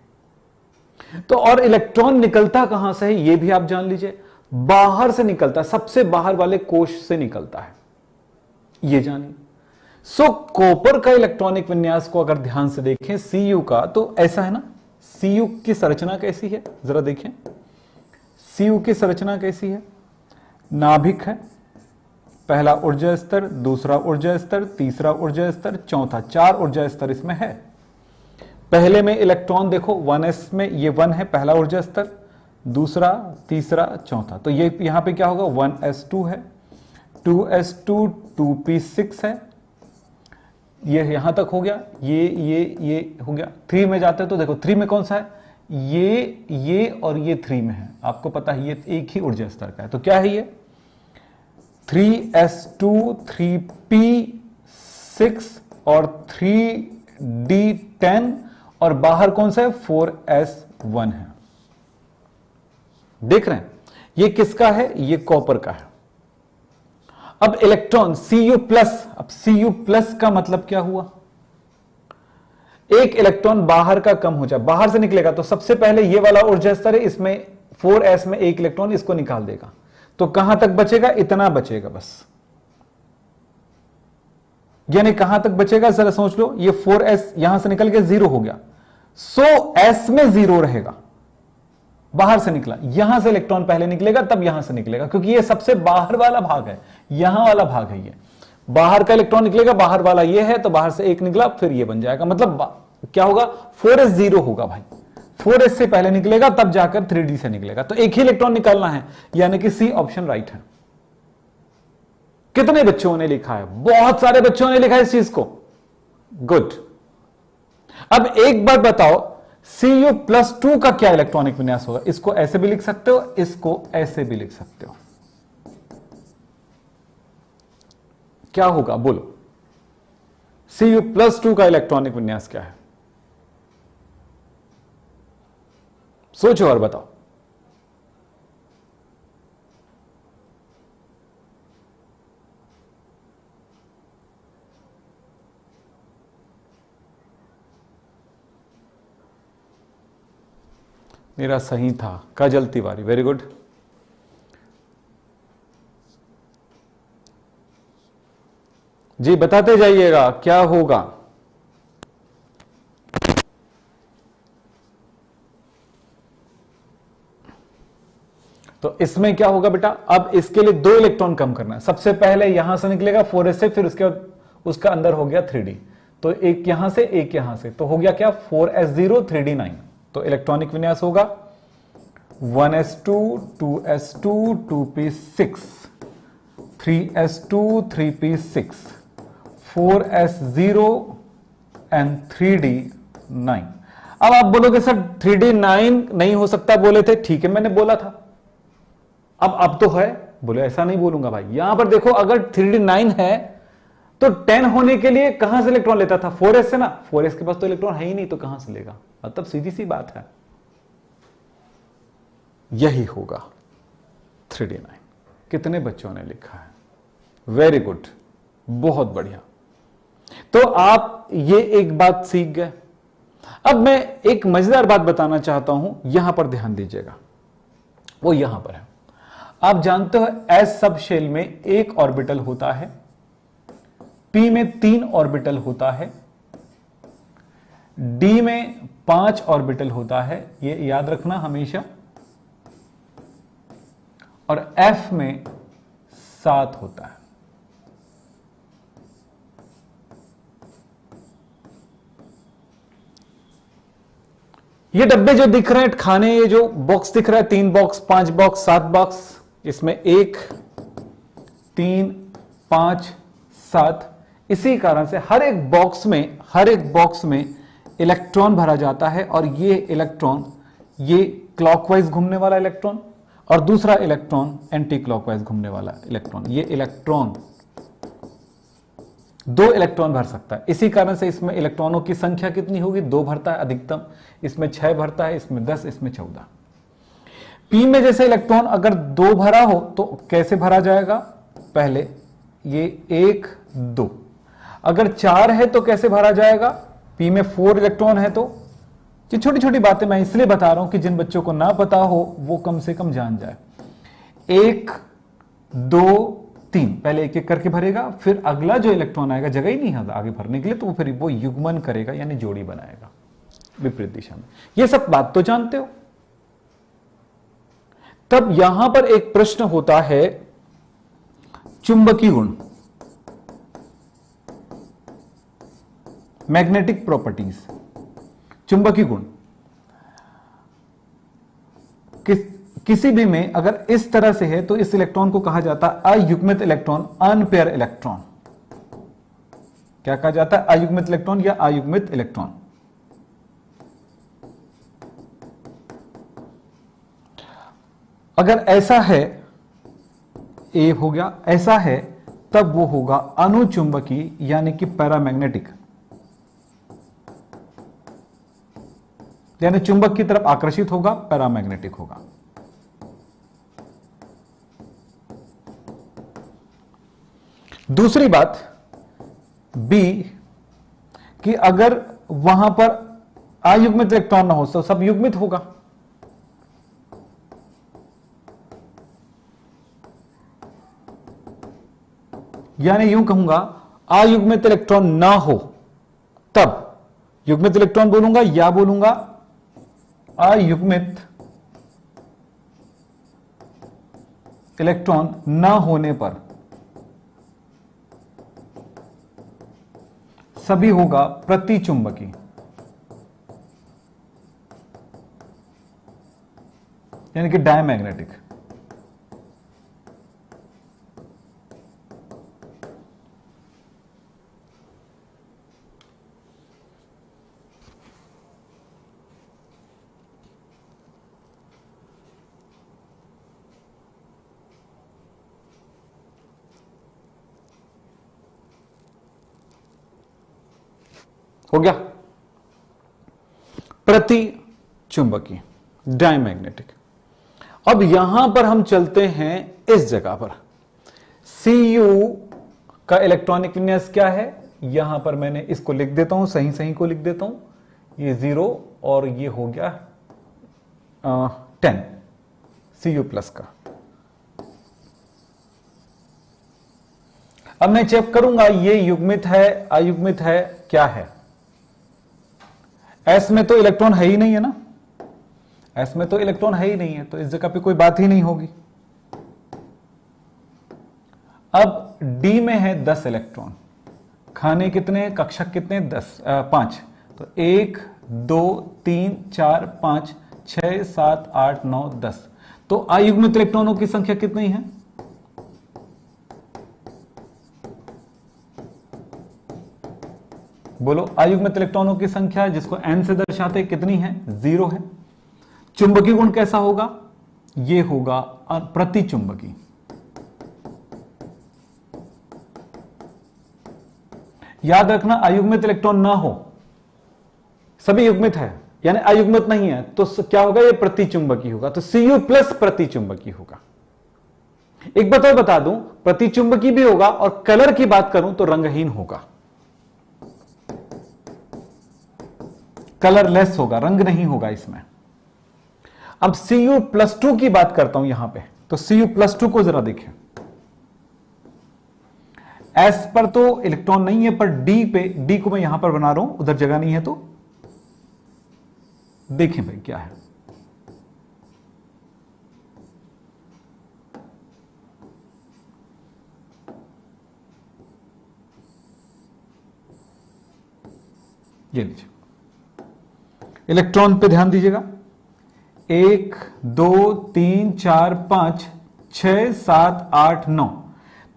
तो और इलेक्ट्रॉन निकलता कहां से है ये भी आप जान लीजिए, बाहर से निकलता है, सबसे बाहर वाले कोश से निकलता है, ये जानिए। सो कॉपर का इलेक्ट्रॉनिक विन्यास को अगर ध्यान से देखें Cu का, तो ऐसा है ना। Cu की संरचना कैसी है जरा देखें। Cu की संरचना कैसी है? नाभिक है, पहला ऊर्जा स्तर, दूसरा ऊर्जा स्तर, तीसरा ऊर्जा स्तर, चौथा, 4 ऊर्जा स्तर इसमें है। पहले में इलेक्ट्रॉन देखो 1s में ये 1 है, पहला ऊर्जा स्तर, दूसरा, तीसरा, चौथा। तो ये यहां पे क्या होगा? 1s2 है, 2s2 2p6 है, ये यहां तक हो गया। ये हो गया। 3 में जाते हैं तो देखो 3 में कौन सा है? ये और ये 3 में है। आपको पता है ये एक ही ऊर्जा स्तर का है। तो क्या है ये? 3s2 3p6 और 3d10 और बाहर कौन सा है 4s1 है। देख रहे हैं ये किसका है, ये कॉपर का है। अब इलेक्ट्रॉन Cu प्लस, अब Cu प्लस का मतलब क्या हुआ, एक इलेक्ट्रॉन बाहर का कम हो जाए, बाहर से निकलेगा तो सबसे पहले ये वाला ऊर्जा स्तर है, इसमें 4s में एक इलेक्ट्रॉन इसको निकाल देगा, तो कहां तक बचेगा, इतना बचेगा बस। यानी कहां तक बचेगा जरा सोच लो, ये 4s यहां से निकल के 0 हो गया, सो s में 0 रहेगा, बाहर से निकला, यहां से इलेक्ट्रॉन पहले निकलेगा तब यहां से निकलेगा, क्योंकि ये सबसे बाहर वाला भाग है, यहां वाला भाग है, ये बाहर का इलेक्ट्रॉन निकलेगा, बाहर वाला ये है, तो बाहर से एक निकला फिर ये बन जाएगा, मतलब क्या होगा 4s 0 होगा भाई, 4s से पहले निकलेगा तब जाकर 3d से निकलेगा, तो एक ही इलेक्ट्रॉन निकालना है, यानी कि सी ऑप्शन राइट है। कितने बच्चों ने लिखा है, बहुत सारे बच्चों ने लिखा है इस चीज को, गुड। अब एक बार बताओ Cu+2 का क्या इलेक्ट्रॉनिक विन्यास होगा, इसको ऐसे भी लिख सकते हो, इसको ऐसे भी लिख सकते हो, क्या होगा बोलो, Cu+2 का इलेक्ट्रॉनिक विन्यास क्या है, सोचो और बताओ। मेरा सही था, काजल तिवारी, वेरी गुड। जी बताते जाइएगा क्या होगा। तो इसमें क्या होगा बेटा, अब इसके लिए 2 इलेक्ट्रॉन कम करना है, सबसे पहले यहां से निकलेगा 4s से, फिर उसके उसका अंदर हो गया 3d, तो एक यहां से एक यहां से, तो हो गया क्या 4s0 3d9, तो इलेक्ट्रॉनिक विन्यास होगा 1s2 2s2 2p6 3s2 3p6 4s0 and 3d9। अब आप बोलोगे सर 3d9 नहीं हो सकता बोले थे, ठीक है मैंने बोला था, अब तो है, बोले ऐसा नहीं बोलूंगा भाई। यहां पर देखो अगर 3d9 है तो 10 होने के लिए कहां से इलेक्ट्रॉन लेता था, 4s से ना, 4s के पास तो इलेक्ट्रॉन है ही नहीं, तो कहां से लेगा, मतलब सीधी सी बात है, यही होगा 3d9। कितने बच्चों ने लिखा है, वेरी गुड, बहुत बढ़िया। तो आप ये एक बात सीख गए। अब मैं एक मजेदार बात बताना चाहता हूं, यहां पर ध्यान दीजिएगा, वो यहां पर है। आप जानते हो एस सब शेल में एक ऑर्बिटल होता है, पी में 3 ऑर्बिटल होता है, डी में 5 ऑर्बिटल होता है, ये याद रखना हमेशा, और एफ में 7 होता है। ये डब्बे जो दिख रहे हैं खाने, ये जो बॉक्स दिख रहा है, 3 बॉक्स 5 बॉक्स 7 बॉक्स, इसमें 1 3 5 7, इसी कारण से हर एक बॉक्स में इलेक्ट्रॉन भरा जाता है, और ये इलेक्ट्रॉन, ये क्लॉकवाइज घूमने वाला इलेक्ट्रॉन, और दूसरा इलेक्ट्रॉन एंटी क्लॉकवाइज घूमने वाला इलेक्ट्रॉन। ये इलेक्ट्रॉन 2 इलेक्ट्रॉन भर सकता है, इसी कारण से इसमें इलेक्ट्रॉनों की संख्या कितनी होगी, 2 भरता है अधिकतम, इसमें 6 भरता है, इसमें 10, इसमें 14। पी में जैसे इलेक्ट्रॉन अगर 2 भरा हो तो कैसे भरा जाएगा, पहले ये 1 2, अगर 4 है तो कैसे भरा जाएगा, पी में 4 इलेक्ट्रॉन है तो। ये छोटी छोटी बातें मैं इसलिए बता रहा हूं कि जिन बच्चों को ना पता हो वो कम से कम जान जाए। 1 2 3 पहले एक एक करके भरेगा, फिर अगला जो इलेक्ट्रॉन आएगा, जगह ही नहीं है आगे भरने के लिए, तो फिर वो युग्मन करेगा, यानी जोड़ी बनाएगा विपरीत दिशा में। ये सब बात तो जानते हो। तब यहां पर एक प्रश्न होता है, चुंबकीय गुण, मैग्नेटिक प्रॉपर्टीज, चुंबकीय गुण किसी भी में अगर इस तरह से है तो इस इलेक्ट्रॉन को कहा जाता है अयुग्मित इलेक्ट्रॉन, अनपेयर इलेक्ट्रॉन। क्या कहा जाता है, अयुग्मित इलेक्ट्रॉन या अयुग्मित इलेक्ट्रॉन। अगर ऐसा है, ए हो गया, ऐसा है, तब वो होगा अनुचुंबकीय यानी कि पैरामैग्नेटिक। यानी चुंबक की तरफ आकर्षित होगा, पैरामैग्नेटिक होगा। दूसरी बात बी कि अगर वहां पर अयुग्मित इलेक्ट्रॉन ना हो तो सब युग्मित होगा। यानी यूं कहूंगा अयुग्मित इलेक्ट्रॉन ना हो तब युग्मित इलेक्ट्रॉन बोलूंगा या बोलूंगा अयुग्मित इलेक्ट्रॉन ना होने पर सभी होगा प्रतिचुंबकी, यानी कि डायमैग्नेटिक। हो गया, प्रति चुंबकीय, डायमैग्नेटिक। अब यहां पर हम चलते हैं इस जगह पर। Cu का इलेक्ट्रॉनिक विन्यास क्या है, यहां पर मैंने इसको लिख देता हूं, सही सही को लिख देता हूं, ये 0 और ये हो गया 10 Cu प्लस का। अब मैं चेक करूंगा ये युग्मित है अयुग्मित है क्या है। एस में तो इलेक्ट्रॉन है ही नहीं है ना, एस में तो इलेक्ट्रॉन है ही नहीं है, तो इस जगह पे कोई बात ही नहीं होगी। अब डी में है 10 इलेक्ट्रॉन, खाने कितने, कक्षक कितने, 5। तो 1 2 3 4 5 6 7 8 9 10। तो अयुग्मित इलेक्ट्रॉनों की संख्या कितनी है, बोलो। अयुग्मित इलेक्ट्रॉनों की संख्या जिसको n से दर्शाते कितनी है, 0 है। चुंबकीय गुण कैसा होगा, ये होगा प्रतिचुंबकी। याद रखना अयुग्मित इलेक्ट्रॉन ना हो, सभी युग्मित है यानी अयुग्मित नहीं है, तो क्या होगा, ये प्रतिचुंबकी होगा। तो Cu प्लस प्रतिचुंबकी होगा। एक बात और बता दूं, प्रतिचुंबकी भी होगा और कलर की बात करूं तो रंगहीन होगा, कलरलेस होगा, रंग नहीं होगा इसमें। अब Cu प्लस 2 की बात करता हूं यहां पे, तो Cu प्लस 2 को जरा देखें। S पर तो इलेक्ट्रॉन नहीं है, पर D पे, D को मैं यहां पर बना रहा हूं, उधर जगह नहीं है, तो देखें भाई क्या है। ये लीजिए, इलेक्ट्रॉन पे ध्यान दीजिएगा, 1 2 3 4 5 6 7 8 9।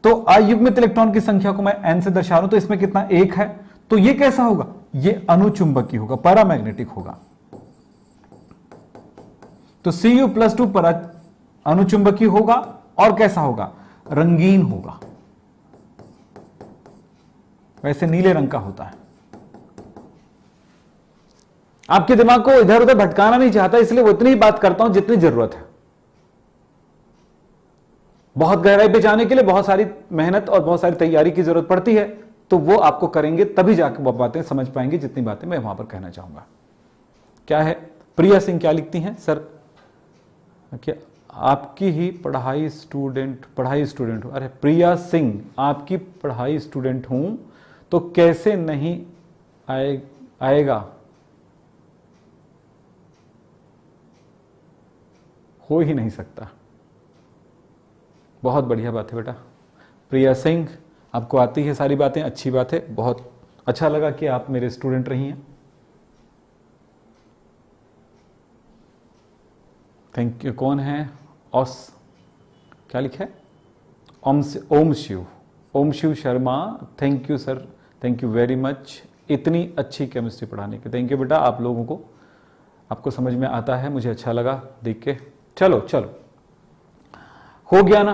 तो अयुग्मित इलेक्ट्रॉन की संख्या को मैं n से दर्शा रहा हूं, तो इसमें कितना, 1 है। तो ये कैसा होगा, ये अनुचुंबकी होगा, पैरामैग्नेटिक होगा। तो Cu प्लस 2 पर अनुचुंबकी होगा और कैसा होगा, रंगीन होगा, वैसे नीले रंग का होता है। आपके दिमाग को इधर उधर भटकाना नहीं चाहता, इसलिए वो इतनी ही बात करता हूं जितनी जरूरत है। बहुत गहराई पे जाने के लिए बहुत सारी मेहनत और बहुत सारी तैयारी की जरूरत पड़ती है, तो वो आपको करेंगे तभी जाकर वो बातें समझ पाएंगे, जितनी बातें मैं वहां पर कहना चाहूंगा। क्या है, प्रिया सिंह क्या लिखती हैं, सर क्या आपकी ही पढ़ाई स्टूडेंट हूं। अरे प्रिया सिंह, आपकी पढ़ाई स्टूडेंट हूं तो कैसे नहीं आएगा, हो ही नहीं सकता। बहुत बढ़िया बात है बेटा प्रिया सिंह, आपको आती है सारी बातें, अच्छी बात है, बहुत अच्छा लगा कि आप मेरे स्टूडेंट रही हैं। Thank you. कौन है, क्या लिखा है, Om Shiv Sharma, thank you sir, thank you very much, इतनी अच्छी केमिस्ट्री पढ़ाने के। थैंक यू बेटा, आप लोगों को, आपको समझ में आता है, मुझे अच्छा लगा देख के। चलो हो गया ना।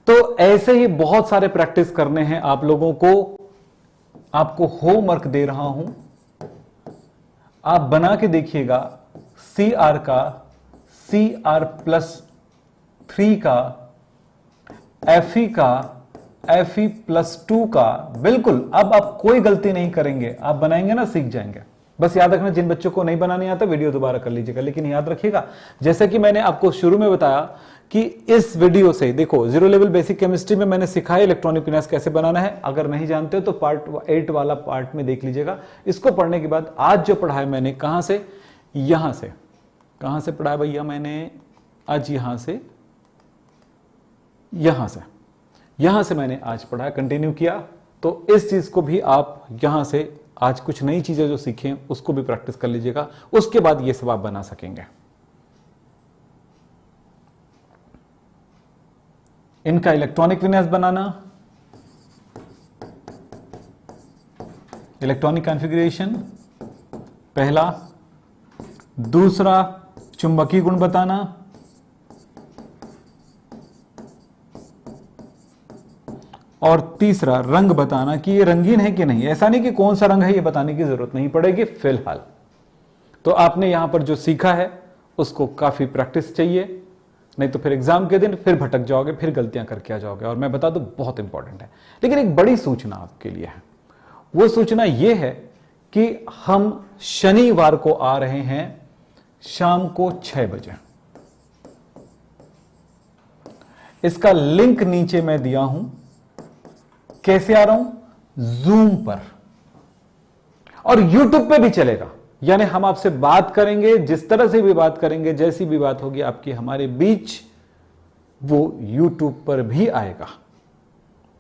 तो ऐसे ही बहुत सारे प्रैक्टिस करने हैं आप लोगों को। आपको होमवर्क दे रहा हूं, आप बना के देखिएगा, CR का, CR+3 का, FE का, FE+2 का। बिल्कुल, अब आप कोई गलती नहीं करेंगे, आप बनाएंगे ना सीख जाएंगे। बस याद रखना, जिन बच्चों को नहीं बनाने आता वीडियो दोबारा कर लीजिएगा, लेकिन याद रखिएगा जैसे कि मैंने आपको शुरू में बताया कि इस वीडियो से देखो, जीरो लेवल बेसिक केमिस्ट्री में मैंने सिखाया इलेक्ट्रॉनिक विन्यास कैसे बनाना है। अगर नहीं जानते हो तो पार्ट 8 वाला पार्ट में देख लीजिएगा। इसको पढ़ने के बाद आज जो पढ़ाया मैंने, कहां से, यहां से, कहां से पढ़ाया भैया मैंने आज, यहां से, यहां से मैंने आज पढ़ाया, कंटिन्यू किया। तो इस चीज को भी आप यहां से आज कुछ नई चीजें जो सीखें उसको भी प्रैक्टिस कर लीजिएगा, उसके बाद ये सब आप बना सकेंगे। इनका इलेक्ट्रॉनिक विन्यास बनाना, इलेक्ट्रॉनिक कॉन्फ़िगरेशन पहला, दूसरा चुंबकीय गुण बताना, और तीसरा रंग बताना कि ये रंगीन है कि नहीं। ऐसा नहीं कि कौन सा रंग है ये बताने की जरूरत नहीं पड़ेगी फिलहाल। तो आपने यहां पर जो सीखा है उसको काफी प्रैक्टिस चाहिए, नहीं तो फिर एग्जाम के दिन फिर भटक जाओगे, फिर गलतियां करके आ जाओगे। और मैं बता दूं बहुत इंपॉर्टेंट है। लेकिन एक बड़ी सूचना आपके लिए है, वो सूचना ये है कि हम शनिवार को आ रहे हैं शाम को 6 बजे। इसका लिंक नीचे मैं दिया हूं। कैसे आ रहा हूं? जूम पर, और यूट्यूब पे भी चलेगा। यानी हम आपसे बात करेंगे, जिस तरह से भी बात करेंगे, जैसी भी बात होगी आपकी हमारे बीच, वो यूट्यूब पर भी आएगा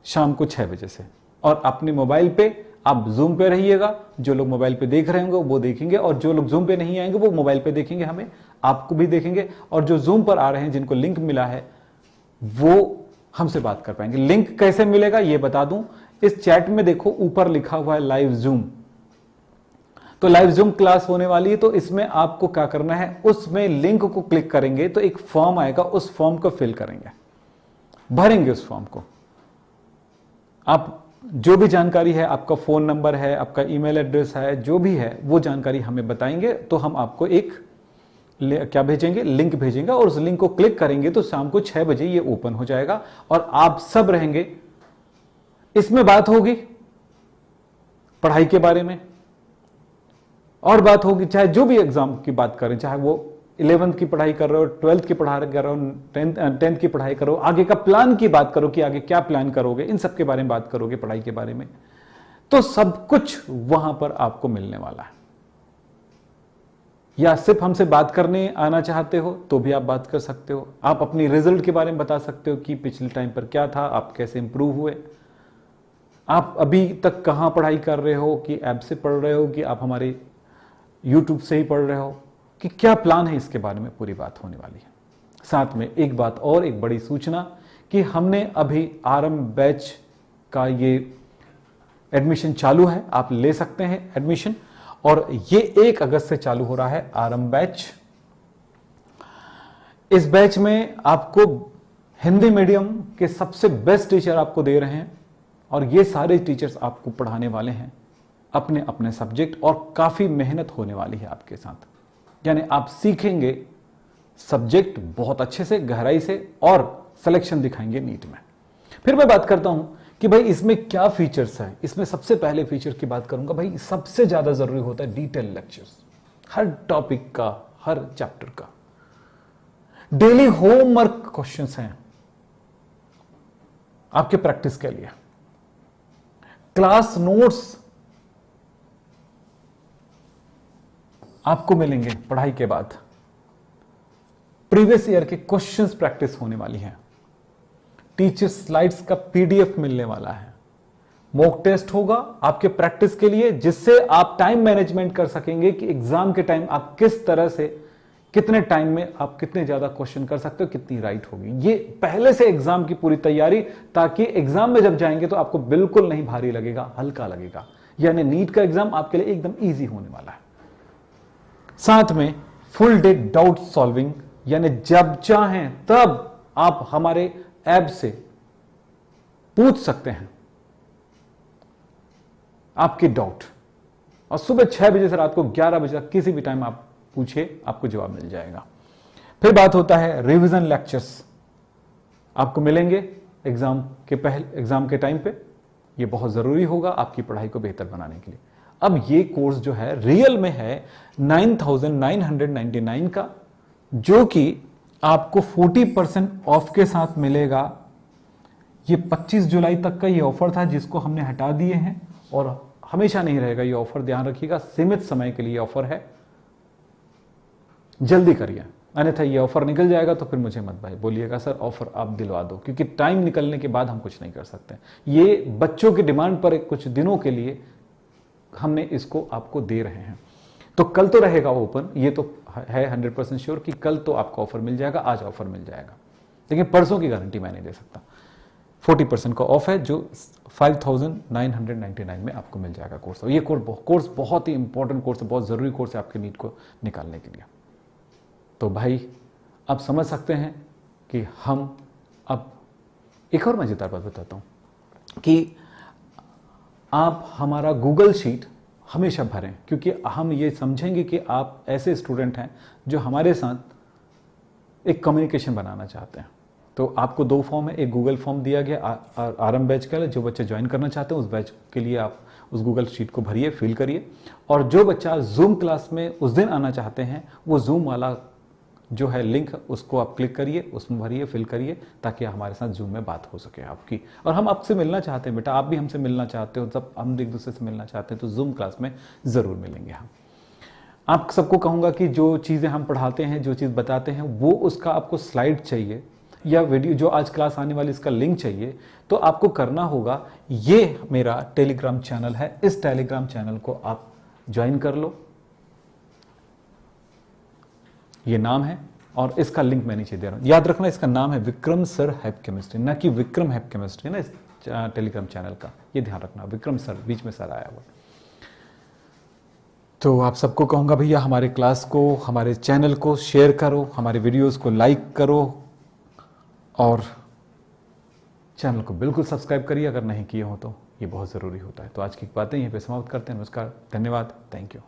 शाम को 6 बजे से। और अपने मोबाइल पे आप जूम पे रहिएगा, जो लोग मोबाइल पे देख रहे होंगे वो देखेंगे, और जो लोग जूम पे नहीं आएंगे वो मोबाइल पे देखेंगे, हमें आपको भी देखेंगे। और जो जूम पर आ रहे हैं, जिनको लिंक मिला है, वो हमसे बात कर पाएंगे। लिंक कैसे मिलेगा ये बता दूं, इस चैट में देखो ऊपर लिखा हुआ है लाइव जूम। तो लाइव जूम क्लास होने वाली है, तो इसमें आपको क्या करना है, उसमें लिंक को क्लिक करेंगे तो एक फॉर्म आएगा, उस फॉर्म को फिल करेंगे, भरेंगे उस फॉर्म को। आप जो भी जानकारी है, आपका फोन नंबर है, आपका ईमेल एड्रेस है, जो भी है वो जानकारी हमें बताएंगे, तो हम आपको एक क्या भेजेंगे, लिंक भेजेंगे, और उस लिंक को क्लिक करेंगे तो शाम को 6 बजे ये ओपन हो जाएगा और आप सब रहेंगे। इसमें बात होगी पढ़ाई के बारे में, और बात होगी चाहे जो भी एग्जाम की बात करें, चाहे वो 11th की पढ़ाई कर रहे हो, 12th की पढ़ाई कर रहे हो, 10th की पढ़ाई करो, आगे का प्लान की बात करो कि आगे क्या प्लान करोगे, इन सब के बारे में बात करोगे, पढ़ाई के बारे में। तो सब कुछ वहां पर आपको मिलने वाला है। या सिर्फ हमसे बात करने आना चाहते हो तो भी आप बात कर सकते हो। आप अपनी रिजल्ट के बारे में बता सकते हो कि पिछले टाइम पर क्या था, आप कैसे इंप्रूव हुए, आप अभी तक कहां पढ़ाई कर रहे हो, कि ऐप से पढ़ रहे हो, कि आप हमारे यूट्यूब से ही पढ़ रहे हो, कि क्या प्लान है, इसके बारे में पूरी बात होने वाली है। साथ में एक बात और, एक बड़ी सूचना कि हमने अभी आरंभ बैच का ये एडमिशन चालू है, आप ले सकते हैं एडमिशन, और ये 1 अगस्त से चालू हो रहा है आरंभ बैच। इस बैच में आपको हिंदी मीडियम के सबसे बेस्ट टीचर आपको दे रहे हैं, और ये सारे टीचर्स आपको पढ़ाने वाले हैं अपने अपने सब्जेक्ट, और काफी मेहनत होने वाली है आपके साथ। यानी आप सीखेंगे सब्जेक्ट बहुत अच्छे से, गहराई से, और सिलेक्शन दिखाएंगे नीट में। फिर मैं बात करता हूं कि भाई इसमें क्या फीचर्स है। इसमें सबसे पहले फीचर की बात करूंगा, भाई सबसे ज्यादा जरूरी होता है डिटेल लेक्चर्स, हर टॉपिक का, हर चैप्टर का। डेली होमवर्क क्वेश्चंस हैं आपके प्रैक्टिस के लिए, क्लास नोट्स आपको मिलेंगे पढ़ाई के बाद, प्रीवियस ईयर के क्वेश्चंस प्रैक्टिस होने वाली है, टीचर स्लाइड्स का पीडीएफ मिलने वाला है, मॉक टेस्ट होगा आपके प्रैक्टिस के लिए, जिससे आप टाइम मैनेजमेंट कर सकेंगे कि एग्जाम के टाइम आप किस तरह से, कितने टाइम में आप कितने ज्यादा क्वेश्चन कर सकते हो, कितनी राइट होगी। ये पहले से एग्जाम की पूरी तैयारी, ताकि एग्जाम में जब जाएंगे तो आपको बिल्कुल नहीं भारी लगेगा, हल्का लगेगा। यानी नीट का एग्जाम आपके लिए एकदम ईजी होने वाला है। साथ में फुल डे डाउट सॉल्विंग, यानी जब चाहें तब आप हमारे ऐप से पूछ सकते हैं आपके डाउट, और सुबह 6 बजे से रात को 11 बजे तक किसी भी टाइम आप पूछिए, आपको जवाब मिल जाएगा। फिर बात होता है रिवीजन लेक्चर्स, आपको मिलेंगे एग्जाम के टाइम पे। ये बहुत जरूरी होगा आपकी पढ़ाई को बेहतर बनाने के लिए। अब ये कोर्स जो है रियल में है 9,999 का, जो कि आपको 40% ऑफ के साथ मिलेगा। ये 25 जुलाई तक का ये ऑफर था, जिसको हमने हटा दिए हैं, और हमेशा नहीं रहेगा ये ऑफर, ध्यान रखिएगा। सीमित समय के लिए ऑफर है, जल्दी करिए, अन्यथा ये ऑफर निकल जाएगा तो फिर मुझे मत भाई बोलिएगा सर ऑफर आप दिलवा दो, क्योंकि टाइम निकलने के बाद हम कुछ नहीं कर सकते। ये बच्चों की डिमांड पर कुछ दिनों के लिए हमने इसको आपको दे रहे हैं। तो कल तो रहेगा ओपन, ये तो है 100% श्योर कि कल तो आपको ऑफर मिल जाएगा, आज ऑफर मिल जाएगा, लेकिन परसों की गारंटी मैं नहीं दे सकता। 40% का ऑफ है, जो 5,999 में आपको मिल जाएगा कोर्स। और ये कोर्स बहुत ही इंपॉर्टेंट कोर्स है, बहुत जरूरी कोर्स है आपके नीट को निकालने के लिए। तो भाई आप समझ सकते हैं कि हम अब एक और मजेदार बात बताता हूं कि आप हमारा गूगल शीट हमेशा भरें, क्योंकि हम ये समझेंगे कि आप ऐसे स्टूडेंट हैं जो हमारे साथ एक कम्युनिकेशन बनाना चाहते हैं। तो आपको 2 फॉर्म है, एक गूगल फॉर्म दिया गया आरंभ बैच के लिए, जो बच्चे ज्वाइन करना चाहते हैं उस बैच के लिए आप उस गूगल शीट को भरिए, फिल करिए। और जो बच्चा जूम क्लास में उस दिन आना चाहते हैं, वो जूम वाला जो है लिंक, उसको आप क्लिक करिए, उसमें भरिए, फिल करिए, ताकि हमारे साथ जूम में बात हो सके आपकी। और हम आपसे मिलना चाहते हैं बेटा, आप भी हमसे मिलना चाहते हो, जब हम एक दूसरे से मिलना चाहते हैं तो जूम क्लास में ज़रूर मिलेंगे हम। आप सबको कहूँगा कि जो चीज़ें हम पढ़ाते हैं, जो चीज़ बताते हैं, वो उसका आपको स्लाइड चाहिए या वीडियो जो आज क्लास आने वाली इसका लिंक चाहिए, तो आपको करना होगा, ये मेरा टेलीग्राम चैनल है, इस टेलीग्राम चैनल को आप ज्वाइन कर लो, ये नाम है, और इसका लिंक मैं नीचे दे रहा हूं। याद रखना इसका नाम है विक्रम सर हैप केमिस्ट्री, ना कि विक्रम हैप केमिस्ट्री ना इस टेलीग्राम चैनल का, ये ध्यान रखना, विक्रम सर बीच में सर आया हुआ। तो आप सबको कहूंगा भैया हमारे क्लास को, हमारे चैनल को शेयर करो, हमारे वीडियोस को लाइक करो, और चैनल को बिल्कुल सब्सक्राइब करिए अगर नहीं किए हो तो, ये बहुत ज़रूरी होता है। तो आज की बातें यहीं पे समाप्त करते हैं। नमस्कार, धन्यवाद, थैंक यू।